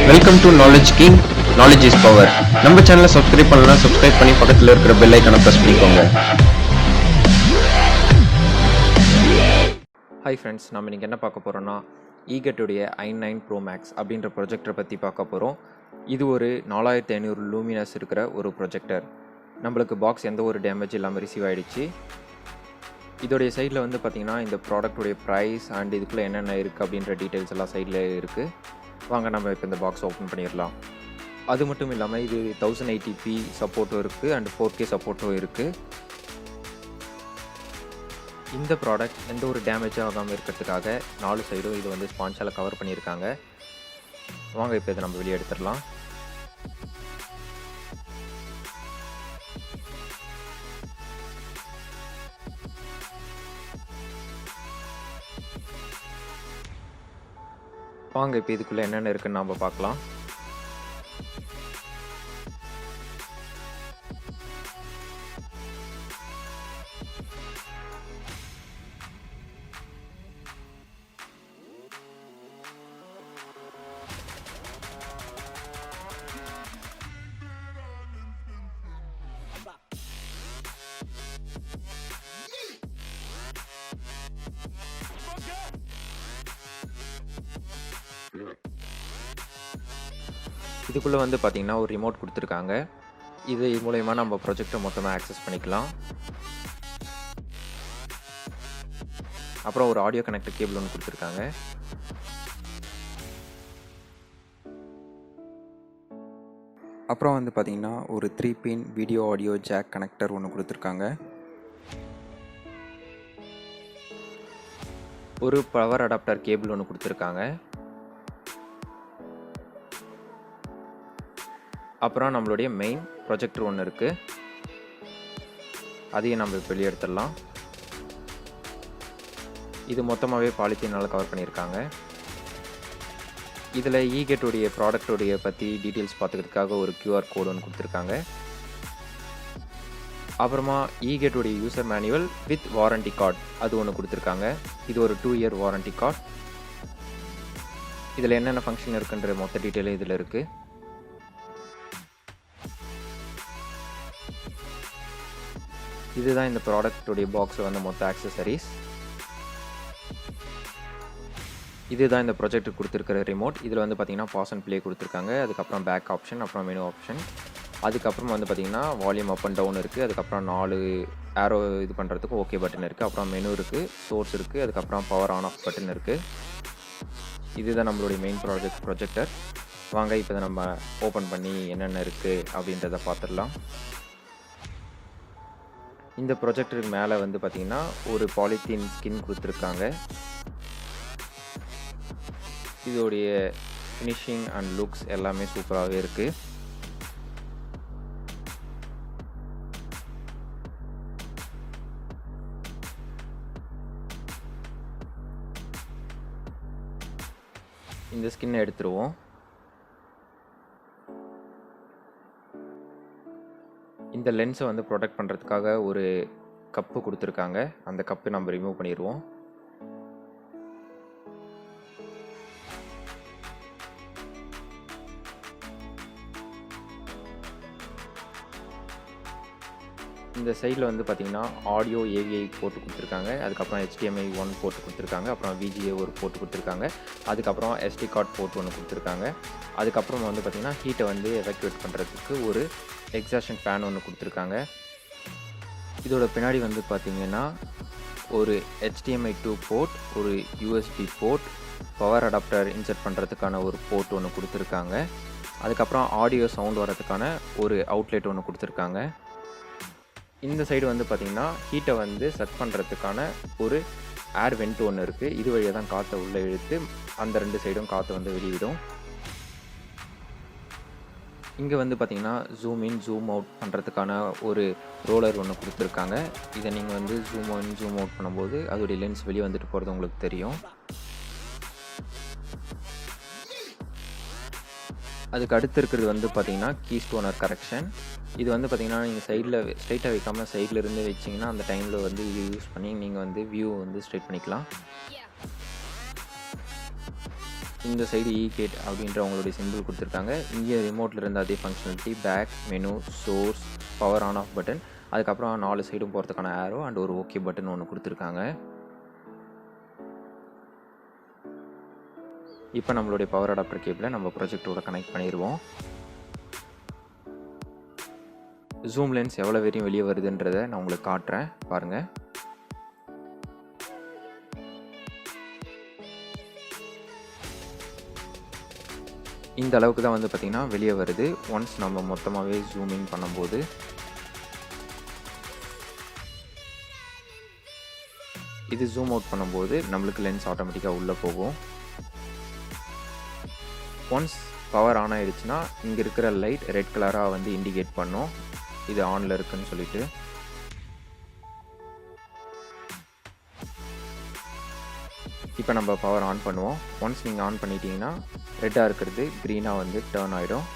Welcome to knowledge king. Knowledge is power. நம்ம சேனலை subscribe பண்ணலாம், சப்ஸ்கிரைப் பண்ணி பக்கத்தில் இருக்கிற பெல் ஐக்கானை ப்ரெஸ் பண்ணிக்கோங்க. ஹாய் ஃப்ரெண்ட்ஸ், நம்ம இன்றைக்கி என்ன பார்க்க போகிறோன்னா EGate i9 Pro Max அப்படின்ற ப்ரொஜெக்டரை பற்றி பார்க்க போகிறோம். இது ஒரு 4500 லூமினஸ் இருக்கிற ஒரு ப்ரொஜெக்டர். நம்மளுக்கு பாக்ஸ் எந்த ஒரு டேமேஜ் இல்லாமல் ரிசீவ் ஆகிடுச்சு. இதோடைய சைடில் வந்து பார்த்திங்கன்னா இந்த ப்ராடக்ட்டுடைய ப்ரைஸ் அண்ட் இதுக்குள்ளே என்னென்ன இருக்குது அப்படின்ற டீட்டெயில்ஸ் எல்லாம் சைடில் இருக்குது. வாங்க நம்ம இப்போ இந்த பாக்ஸ் ஓப்பன் பண்ணிடலாம். அது மட்டும் இல்லாமல் இது 1080p சப்போர்ட்டும் இருக்குது அண்ட் 4K சப்போர்ட்டும் இருக்குது. இந்த ப்ராடக்ட் எந்த ஒரு டேமேஜும் ஆகாமல் இருக்கிறதுக்காக 4 சைடும் இது வந்து ஸ்பான்ஸால் கவர் பண்ணியிருக்காங்க. வாங்க இப்போ இதை நம்ம வெளியே எடுத்துடலாம். வாங்க இப்போ இதுக்குள்ளே என்னென்ன இருக்குன்னு நாம் பார்க்கலாம். இதுக்குள்ளே வந்து பார்த்திங்கன்னா ஒரு ரிமோட் கொடுத்துருக்காங்க. இது மூலயமா நம்ம ப்ரொஜெக்டை மொத்தமாக ஆக்சஸ் பண்ணிக்கலாம். அப்புறம் ஒரு ஆடியோ கனெக்டர் கேபிள் ஒன்று கொடுத்துருக்காங்க. அப்புறம் வந்து பார்த்திங்கன்னா ஒரு 3 பின் வீடியோ ஆடியோ ஜாக் கனெக்டர் ஒன்று கொடுத்துருக்காங்க. ஒரு பவர் அடாப்டர் கேபிள் ஒன்று கொடுத்துருக்காங்க. அப்புறம் நம்மளுடைய மெயின் ப்ரொஜெக்டர் ஒன்று இருக்குது, அதையும் நம்ம வெளியே எடுத்துடலாம். இது மொத்தமாகவே பாலித்தீனால் கவர் பண்ணியிருக்காங்க. இதில் EGate ப்ராடக்டோடைய பற்றி டீட்டெயில்ஸ் பார்த்துக்கிறதுக்காக ஒரு QR கோடு ஒன்று கொடுத்துருக்காங்க. அப்புறமா EGate user manual with warranty card அது ஒன்று கொடுத்துருக்காங்க. இது ஒரு 2 இயர் வாரண்டி கார்டு. இதில் என்னென்ன ஃபங்க்ஷன் இருக்குன்ற மொத்த டீட்டெயிலும் இதில் இருக்குது. இதுதான் இந்த ப்ராடக்ட்டுடைய பாக்ஸில் வந்து மொத்த ஆக்சசரிஸ். இதுதான் இந்த ப்ரொஜெக்டர் கொடுத்துருக்கிற ரிமோட். இதில் வந்து பார்த்திங்கன்னா பாஸ் அண்ட் ப்ளே கொடுத்துருக்காங்க. அதுக்கப்புறம் பேக் ஆப்ஷன், அப்புறம் மெனு ஆப்ஷன், அதுக்கப்புறம் வந்து பார்த்திங்கன்னா வால்யூம் அப் அண்ட் டவுன் இருக்குது. அதுக்கப்புறம் 4 ஏரோ இது பண்ணுறதுக்கு ஓகே பட்டன் இருக்குது. அப்புறம் மெனு இருக்குது, சோர்ஸ் இருக்குது, அதுக்கப்புறம் பவர் ஆன் ஆஃப் பட்டன் இருக்குது. இதுதான் நம்மளுடைய மெயின் ப்ரொஜெக்டர். வாங்க இப்போ இதை நம்ம ஓப்பன் பண்ணி என்னென்ன இருக்குது அப்படின்றத பார்த்துடலாம். இந்த ப்ரொஜெக்டருக்கு மேலே வந்து பார்த்திங்கன்னா ஒரு பாலித்தீன் ஸ்கின் கொடுத்துருக்காங்க. இதோடைய ஃபினிஷிங் அண்ட் லுக்ஸ் எல்லாமே சூப்பராகவே இருக்குது. இந்த ஸ்கின்னை எடுத்துருவோம். இந்த லென்ஸை வந்து ப்ரொடெக்ட் பண்ணுறதுக்காக ஒரு கப்பு கொடுத்துருக்காங்க. அந்த கப்பு நம்ம ரிமூவ் பண்ணிடுவோம். இந்த சைடில் வந்து பார்த்திங்கன்னா ஆடியோ AVI போட்டு கொடுத்துருக்காங்க. அதுக்கப்புறம் HDMI 1 போட்டு கொடுத்துருக்காங்க. அப்புறம் VGA ஒரு போட்டு கொடுத்துருக்காங்க. அதுக்கப்புறம் SD கார்டு போட்டு ஒன்று கொடுத்துருக்காங்க. அதுக்கப்புறம் வந்து பார்த்திங்கன்னா ஹீட்டை வந்து எவாக்குவேட் பண்ணுறதுக்கு ஒரு எக்ஸாஷன் ஃபேன் ஒன்று கொடுத்துருக்காங்க. இதோட பின்னாடி வந்து பார்த்திங்கன்னா ஒரு HDMI 2 போர்ட், ஒரு USB port, power adapter insert பண்ணுறதுக்கான ஒரு போர்ட் ஒன்று கொடுத்துருக்காங்க. அதுக்கப்புறம் ஆடியோ சவுண்ட் வரதுக்கான ஒரு அவுட்லெட் ஒன்று கொடுத்துருக்காங்க. இந்த சைடு வந்து பார்த்திங்கன்னா ஹீட்டை வந்து செட் பண்ணுறதுக்கான ஒரு ஏர் வெண்ட் ஒன்று இருக்குது. இது வழியாக தான் காற்றை உள்ளே இழுத்து அந்த 2 சைடும் காற்றை வந்து வெளியிடும். இங்கே வந்து பார்த்திங்கன்னா ஜூம் இன் ஜூம் அவுட் பண்ணுறதுக்கான ஒரு ரோலர் ஒன்று கொடுத்துருக்காங்க. இதை நீங்கள் வந்து ஜூம் இன் ஜூம் அவுட் பண்ணும்போது அதோடைய லென்ஸ் வெளியே வந்துட்டு போகிறது உங்களுக்கு தெரியும். அதுக்கு அடுத்து இருக்கிறது வந்து பார்த்திங்கன்னா கீஸ்டோனர் கரெக்ஷன். இது வந்து பார்த்திங்கன்னா நீங்கள் சைடில் ஸ்ட்ரைட்டாக வைக்காமல் சைடில் இருந்து வச்சிங்கன்னா அந்த டைமில் வந்து இது யூஸ் பண்ணி நீங்கள் வந்து வியூ வந்து ஸ்ட்ரைட் பண்ணிக்கலாம். இந்த சைடு EGate அப்படின்ற உங்களுடைய சிம்பிள் கொடுத்துருக்காங்க. இங்கே ரிமோட்டில் இருந்த அதே functionality back, menu, source, power on off button, அதுக்கப்புறம் 4 சைடும் போகிறதுக்கான ஆரோ அண்ட் ஒரு ஓகே பட்டன் ஒன்று கொடுத்துருக்காங்க. இப்போ நம்மளுடைய பவர் அடாப்டர் கேபிளை நம்ம ப்ரொஜெக்டரோட கனெக்ட் பண்ணிடுவோம். ஜூம் லென்ஸ் எவ்வளோ வரையும் வெளியே வருதுன்றதை நான் உங்களுக்கு காட்டுறேன் பாருங்கள். இந்த அளவுக்கு தான் வந்து பார்த்திங்கன்னா வெளியே வருது. ஒன்ஸ் நம்ம மொத்தமாகவே ஜூமிங் பண்ணும்போது இது ஜூம் அவுட் பண்ணும்போது நம்மளுக்கு லென்ஸ் ஆட்டோமேட்டிக்காக உள்ளே போகும். ஒன்ஸ் பவர் ஆன் ஆகிடுச்சுன்னா இங்கே இருக்கிற லைட் ரெட் கலராக வந்து இண்டிகேட் பண்ணும் இது ஆனில் இருக்குன்னு சொல்லிட்டு. இப்போ நம்ம பவர் ஆன் பண்ணுவோம். ஒன்ஸ் நீங்கள் ஆன் பண்ணிட்டீங்கன்னா ரெட்டாக இருக்கிறது க்ரீனாக வந்து டேர்ன் ஆகிடும்.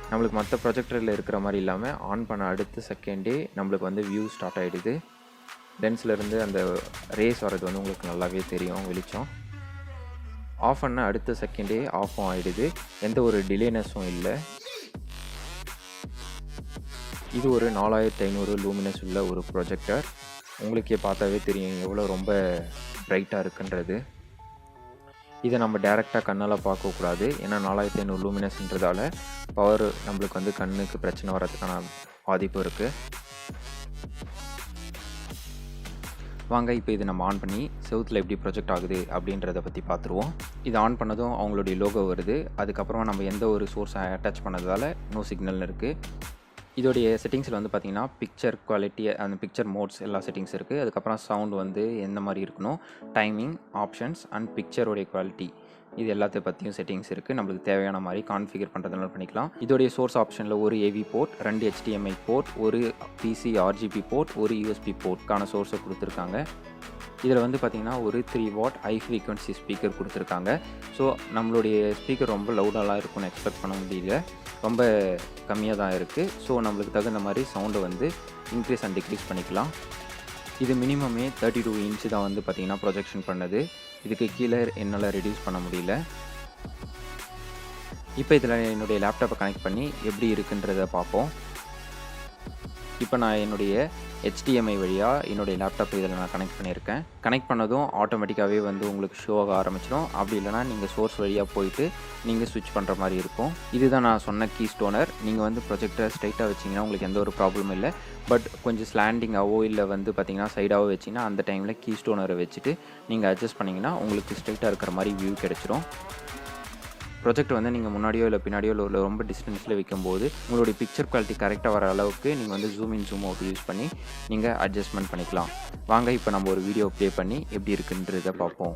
நம்மளுக்கு மற்ற ப்ரொஜெக்டரில் இருக்கிற மாதிரி இல்லாமல் ஆன் பண்ண அடுத்த செகண்டே நம்மளுக்கு வந்து வியூ ஸ்டார்ட் ஆகிடுது. லென்ஸ்லேருந்து அந்த ரேஸ் வர்றது வந்து உங்களுக்கு நல்லாவே தெரியும் வெளிச்சம். ஆஃப் பண்ண அடுத்த செகண்டே ஆஃபும் ஆகிடுது. எந்த ஒரு டிலேனஸும் இல்லை. இது ஒரு 4500 லூமினஸ் உள்ள ஒரு ப்ரொஜெக்டர். உங்களுக்கே பார்த்தாவே தெரியும் எவ்வளோ ரொம்ப பிரைட்டாக இருக்குன்றது. இதை நம்ம டேரெக்டாக கண்ணால் பார்க்கக்கூடாது. ஏன்னா 4500 லூமினஸ்ன்றதால பவர் நம்மளுக்கு வந்து கண்ணுக்கு பிரச்சனை வர்றதுக்கான பாதிப்பு இருக்குது. வாங்க இப்போ இது நம்ம ஆன் பண்ணி செவுத்தில் எப்படி ப்ரொஜெக்ட் ஆகுது அப்படின்றத பற்றி பார்த்துருவோம். இது ஆன் பண்ணதும் அவங்களுடைய லோகோ வருது. அதுக்கப்புறம் நம்ம எந்த ஒரு சோர்ஸை அட்டாச் பண்ணதால் நோ சிக்னல்னு இருக்குது. இதோடைய செட்டிங்ஸில் வந்து பார்த்திங்கன்னா பிக்சர் குவாலிட்டி, அந்த பிக்சர் மோட்ஸ் எல்லா செட்டிங்ஸ் இருக்குது. அதுக்கப்புறம் சவுண்ட் வந்து எந்த மாதிரி இருக்கணும், டைமிங், ஆப்ஷன்ஸ் அண்ட் பிக்சரோடைய குவாலிட்டி, இது எல்லாத்தை பற்றியும் செட்டிங்ஸ் இருக்குது. நம்மளுக்கு தேவையான மாதிரி கான்ஃபிகர் பண்ணுறதுனால பண்ணிக்கலாம். இதோடைய சோர்ஸ் ஆப்ஷனில் ஒரு AV போர்ட், 2 HDMI போர்ட், ஒரு PC RGB போர்ட், ஒரு USB போர்ட்கான சோர்ஸை கொடுத்துருக்காங்க. இதில் வந்து பார்த்திங்கன்னா ஒரு 3 வாட் ஹை ஃப்ரீக்வன்சி ஸ்பீக்கர் கொடுத்துருக்காங்க. ஸோ நம்மளுடைய ஸ்பீக்கர் ரொம்ப லவுடாலாம் இருக்கும்னு எக்ஸ்பெக்ட் பண்ண முடியல, ரொம்ப கம்மியாக தான் இருக்குது. ஸோ நம்மளுக்கு தகுந்த மாதிரி சவுண்டை வந்து இன்க்ரீஸ் அண்ட் டிக்ரீஸ் பண்ணிக்கலாம். இது மினிமமே 32 இன்ச்சு தான் வந்து பார்த்திங்கன்னா ப்ரொஜெக்ஷன் பண்ணது. இதுக்கு கீழே என்னால் ரெடியூஸ் பண்ண முடியல. இப்போ இதில் என்னுடைய லேப்டாப்பை கனெக்ட் பண்ணி எப்படி இருக்குன்றதை பார்ப்போம். இப்போ நான் என்னுடைய HDMI வழியாக என்னுடைய லேப்டாப் இதில் நான் கனெக்ட் பண்ணியிருக்கேன். கனெக்ட் பண்ணதும் ஆட்டோமேட்டிக்காகவே வந்து உங்களுக்கு ஷோ ஆக ஆரம்பிச்சிடும். அப்படி இல்லைனா நீங்கள் சோர்ஸ் வழியாக போயிட்டு நீங்கள் ஸ்விட்ச் பண்ணுற மாதிரி இருக்கும். இதுதான் நான் சொன்ன கீ ஸ்டோனர். நீங்கள் வந்து ப்ரொஜெக்டரை ஸ்ட்ரைட்டாக வச்சிங்கன்னா உங்களுக்கு எந்த ஒரு ப்ராப்ளமும் இல்லை. பட் கொஞ்சம் ஸ்லாண்டிங்காகவோ இல்லை வந்து பார்த்திங்கன்னா சைடாகவோ வச்சிங்கன்னா அந்த டைமில் கீ ஸ்டோனரை வச்சுட்டு நீங்கள் அட்ஜஸ்ட் பண்ணிங்கன்னா உங்களுக்கு ஸ்ட்ரைட்டாக இருக்கிற மாதிரி வியூ கிடச்சிரும். ப்ரொஜெக்ட் வந்து நீங்கள் முன்னாடியோ இல்லை பின்னாடியோ இல்லை ரொம்ப டிஸ்டன்ஸில் வைக்கும்போது உங்களுடைய பிக்சர் குவாலிட்டி கரெக்டாக வர அளவுக்கு நீங்கள் வந்து zoom in zoom out use பண்ணி நீங்கள் அட்ஜஸ்ட்மெண்ட் பண்ணிக்கலாம். வாங்க இப்போ நம்ம ஒரு வீடியோ ப்ளே பண்ணி எப்படி இருக்குன்றதை பார்ப்போம்.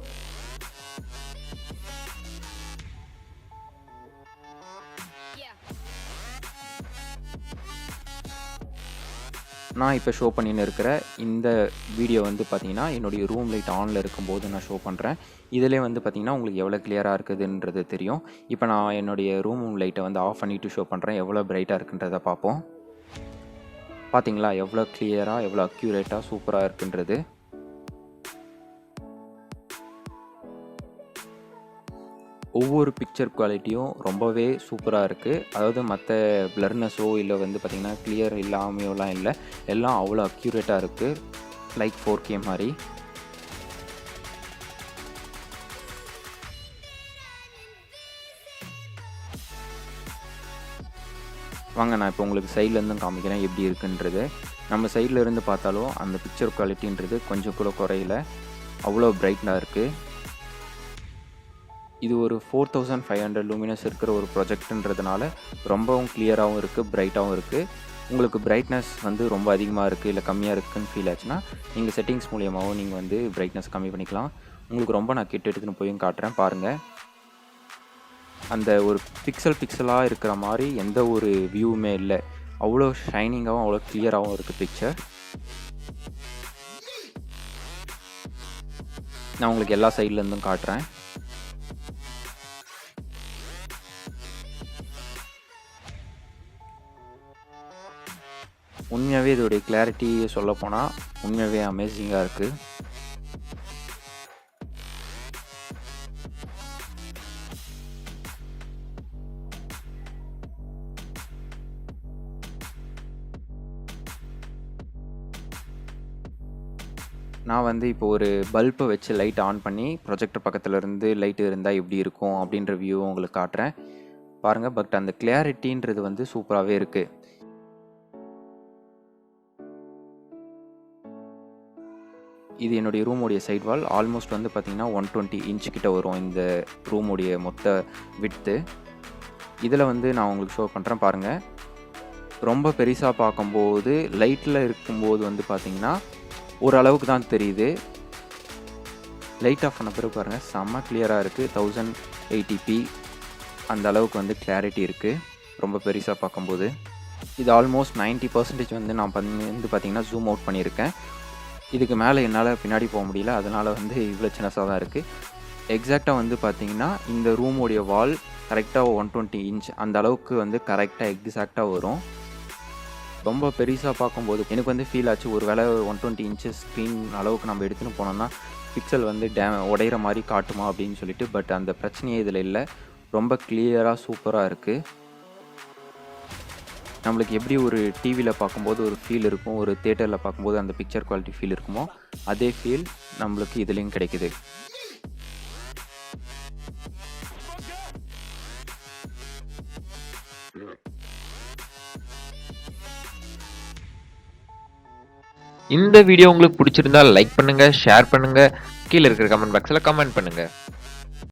நான் இப்போ ஷோ பண்ணின்னு இருக்கிற இந்த வீடியோ வந்து பார்த்திங்கன்னா என்னுடைய ரூம் லைட் ஆனில் இருக்கும்போது நான் ஷோ பண்ணுறேன். இதிலே வந்து பார்த்திங்கன்னா உங்களுக்கு எவ்வளோ கிளியராக இருக்குதுன்றது தெரியும். இப்போ நான் என்னுடைய ரூம் லைட்டை வந்து ஆஃப் பண்ணிவிட்டு ஷோ பண்ணுறேன். எவ்வளோ பிரைட்டாக இருக்குன்றதை பார்ப்போம். பார்த்தீங்களா எவ்வளோ கிளியராக, எவ்வளோ அக்யூரேட்டாக, சூப்பராக இருக்குன்றது. ஒவ்வொரு பிக்சர் குவாலிட்டியும் ரொம்பவே சூப்பராக இருக்குது. அதாவது மற்ற பிளர்னஸோ இல்லை வந்து பார்த்திங்கன்னா கிளியர் இல்லாமையோலாம் இல்லை, எல்லாம் அவ்வளோ அக்யூரேட்டாக இருக்குது. லைக் 4K மாதிரி. வாங்க நான் இப்போ உங்களுக்கு சைட்லேருந்தும் காமிக்கிறேன் எப்படி இருக்குன்றது. நம்ம சைடில் இருந்து பார்த்தாலும் அந்த பிக்சர் குவாலிட்டின்றது கொஞ்சம் கூட குறையில, அவ்வளோ பிரைட்டாக இருக்குது. இது ஒரு 4500 லூமினஸ் இருக்கிற ஒரு ப்ராஜெக்ட்ன்றதுனால ரொம்பவும் கிளியராகவும் இருக்குது, பிரைட்டாகவும் இருக்குது. உங்களுக்கு பிரைட்னஸ் வந்து ரொம்ப அதிகமாக இருக்குது இல்லை கம்மியாக இருக்குதுன்னு ஃபீல் ஆச்சுன்னா நீங்கள் செட்டிங்ஸ் மூலியமாகவும் நீங்கள் வந்து பிரைட்னஸ் கம்மி பண்ணிக்கலாம். உங்களுக்கு ரொம்ப நான் கிட்ட எடுத்துன்னு போயும் காட்டுறேன் பாருங்கள். அந்த ஒரு பிக்சலாக இருக்கிற மாதிரி எந்த ஒரு வியூவுமே இல்லை, அவ்வளோ ஷைனிங்காகவும் அவ்வளோ கிளியராகவும் இருக்குது பிக்சர். நான் உங்களுக்கு எல்லா சைட்லேருந்தும் காட்டுறேன். உண்மையாகவே இதோடைய கிளாரிட்டியை சொல்லப்போனால் உண்மையாகவே அமேசிங்காக இருக்குது. நான் வந்து இப்போ ஒரு பல்பை வச்சு லைட் ஆன் பண்ணி ப்ரொஜெக்டர் பக்கத்துல இருந்து லைட் இருந்தால் எப்படி இருக்கும் அப்படின்ற வியூ உங்களுக்கு காட்டுறேன் பாருங்கள். பட் அந்த கிளியாரிட்டின்றது வந்து சூப்பராகவே இருக்குது. இது என்னுடைய ரூமோடைய சைட் வால். ஆல்மோஸ்ட் வந்து பார்த்திங்கன்னா 120 இன்ச் கிட்ட வரும் இந்த ரூமோடைய மொத்த விட்த்து. இதில் வந்து நான் உங்களுக்கு ஷோ பண்ணுறேன் பாருங்கள். ரொம்ப பெருசாக பார்க்கும்போது லைட்டில் இருக்கும்போது வந்து பார்த்திங்கன்னா ஓரளவுக்கு தான் தெரியுது. லைட் ஆஃப் பண்ண பிறகு பாருங்கள் செம்ம கிளியராக இருக்குது. 1080p அந்த அளவுக்கு வந்து கிளாரிட்டி இருக்குது ரொம்ப பெருசாக பார்க்கும்போது. இது ஆல்மோஸ்ட் 90% வந்து நான் வந்து பார்த்திங்கன்னா ஜூம் அவுட் பண்ணியிருக்கேன். இதுக்கு மேலே என்னால் பின்னாடி போக முடியல, அதனால் வந்து இவ்வளோ சின்னசாக தான் இருக்குது. எக்ஸாக்டாக வந்து பார்த்திங்கன்னா இந்த ரூமோடைய வால் கரெக்டாக 120 இன்ச் அந்த அளவுக்கு வந்து கரெக்டாக எக்ஸாக்டாக வரும். ரொம்ப பெருசாக பார்க்கும்போது எனக்கு வந்து ஃபீல் ஆச்சு, ஒரு வேளை 120 இன்ச்சஸ் ஸ்க்ரீன் அளவுக்கு நம்ம எடுத்துன்னு போனோம்னா பிக்சல் வந்து உடையிற மாதிரி காட்டுமா அப்படின்னு சொல்லிட்டு. பட் அந்த பிரச்சனையே இதில் இல்லை. ரொம்ப கிளியராக சூப்பராக இருக்குது. நம்மளுக்கு எப்படி ஒரு டிவியில் பார்க்கும்போது ஒரு ஃபீல் இருக்கும், ஒரு தியேட்டரில் பார்க்கும்போது அந்த பிக்சர் குவாலிட்டி ஃபீல் இருக்குமோ அதே ஃபீல் நம்மளுக்கு இதுலேயும் கிடைக்குது. இந்த வீடியோ உங்களுக்கு பிடிச்சிருந்தா லைக் பண்ணுங்க, ஷேர் பண்ணுங்க, கீழே இருக்கிற கமெண்ட் பாக்ஸில் கமெண்ட் பண்ணுங்க.